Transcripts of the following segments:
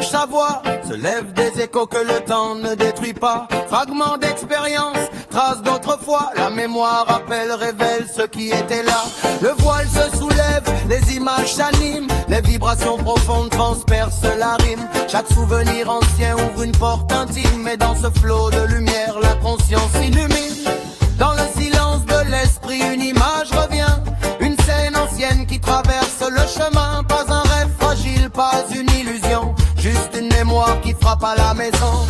sa voix se lèvent des échos que le temps ne détruit pas. Fragments d'expérience, traces d'autrefois. La mémoire appelle, révèle ce qui était là. Le voile se soulève, les images s'animent. Les vibrations profondes transpercent la rime. Chaque souvenir ancien ouvre une porte intime. Et dans ce flot de lumière, la conscience s'illumine. Dans le silence de l'esprit, une image revient. Une scène ancienne qui traverse le chemin. Pas un rêve fragile, pas une illusion. Juste une mémoire qui frappe à la maison.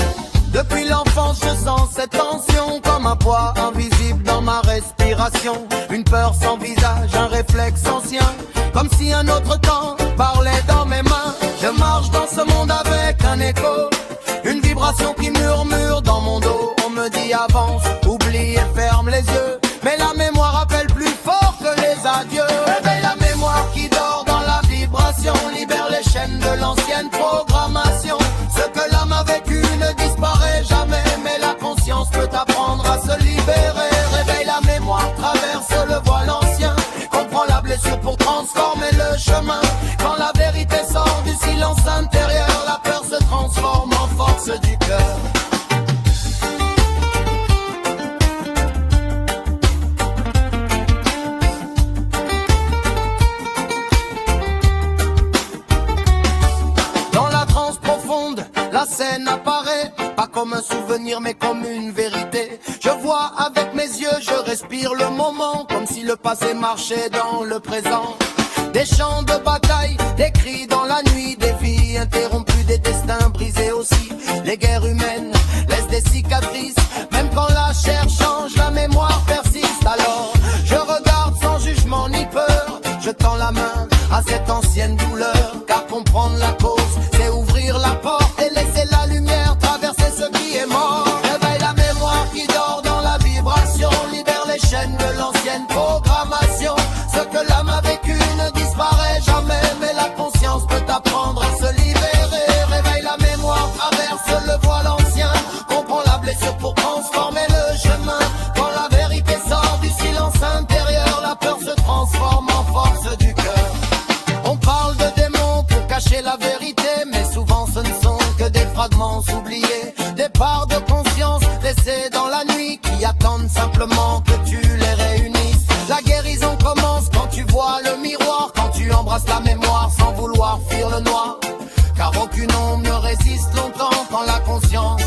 Depuis l'enfance, je sens cette tension comme un poids invisible dans ma respiration. Une peur sans visage, un réflexe ancien. Comme si un autre temps parlait dans mes mains. Je marche dans ce monde avec un écho. Une vibration qui murmure dans mon dos. On me dit avance, oublie et ferme les yeux. Mais la mémoire appelle plus fort que les adieux. Réveille la mémoire qui dort dans la vibration. Libère les chaînes de l'ancienne programmation. Ce que l'âme a vécu ne disparaît jamais. Mais la conscience peut apprendre à se libérer. Réveille la mémoire, traverse le voile ancien. Comprends la blessure pour transformer le chemin. Quand la vérité sort du silence intérieur, la peur se transforme en force du cœur. La scène apparaît, pas comme un souvenir mais comme une vérité. Je vois avec mes yeux, je respire le moment, comme si le passé marchait dans le présent. Des champs de bataille, des cris dans la nuit, des vies interrompues, des destins brisés aussi. Les guerres humaines laissent des cicatrices, même quand la chair change, la mémoire persiste. Alors je regarde sans jugement ni peur, je tends la main à cette ancienne douleur. Car comprendre la cause, c'est ouvrir la porte et laisser la lumière traverser ce qui est mort. Réveille la mémoire qui dort dans la vibration. Libère les chaînes de l'ancienne programmation. Ce que l'âme a vécu ne disparaît jamais. Mais la conscience peut apprendre à se libérer. Réveille la mémoire, traverse le voile ancien. Comprends la blessure pour transformer le chemin. Quand la vérité sort du silence intérieur, la peur se transforme en force du cœur. On parle de démons pour cacher la vérité, mais souvent ce ne sont que des fragments oubliés. Des parts de conscience laissées dans la nuit qui attendent simplement que tu les réunisses. La guérison commence quand tu vois le miroir, quand tu embrasses la mémoire sans vouloir fuir le noir. Car aucune ombre ne résiste longtemps quand la conscience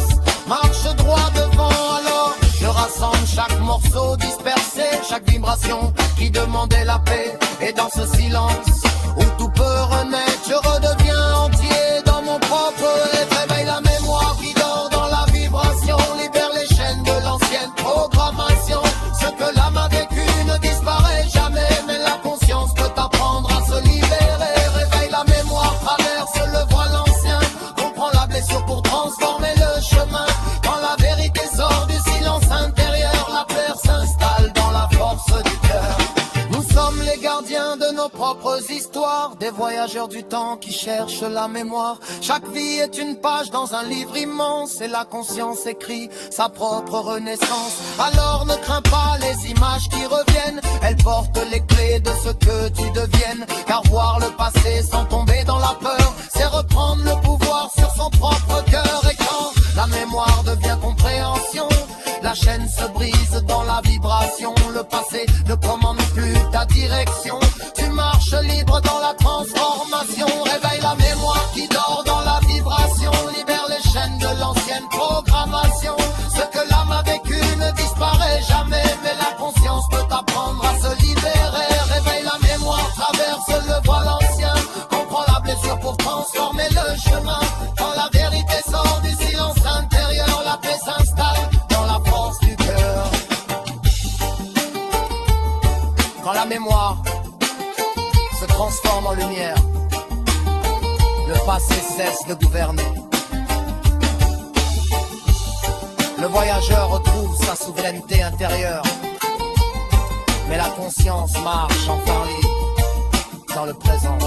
marche droit devant. Alors je rassemble chaque morceau dispersé, chaque vibration qui demandait la paix. Et dans ce silence où tout peut renaître, je redeviens entier dans mon propre être. Réveille la mémoire qui dort dans la vibration. Libère les chaînes de l'ancienne programmation. Ce que l'âme a vécu ne disparaît jamais. Mais la conscience peut apprendre à se libérer. Réveille la mémoire, traverse le voile ancien. Comprends la blessure pour transformer le chemin. Quand la vérité sort du silence intérieur, la paix s'installe dans la force du cœur. Nous sommes les gardiens de nos propres histoires, des voyageurs du temps qui cherchent la mémoire. Chaque vie est une page dans un livre immense et la conscience écrit sa propre renaissance. Alors ne crains pas les images qui reviennent, elles portent les clés de ce que tu deviennes. Car voir le passé sans tomber dans la peur, c'est reprendre le pouvoir sur son propre cœur. Et quand la mémoire devient compréhension, la chaîne se brise dans la vibration. Le passé ne commande plus ta direction. Tu marches libre dans la transformation. Réveille la mémoire qui dort dans la vibration. Libère les chaînes de l'ancienne programmation. Ce que l'âme a vécu ne disparaît jamais. Mais la conscience peut apprendre à se libérer. Réveille la mémoire, traverse le voile ancien. Comprends la blessure pour transformer le chemin. Quand la vérité sort du silence intérieur, la paix s'installe dans la force du cœur. Quand la mémoire se transforme en lumière, le passé cesse de gouverner. Le voyageur retrouve sa souveraineté intérieure, mais la conscience marche enfin libre dans le présent.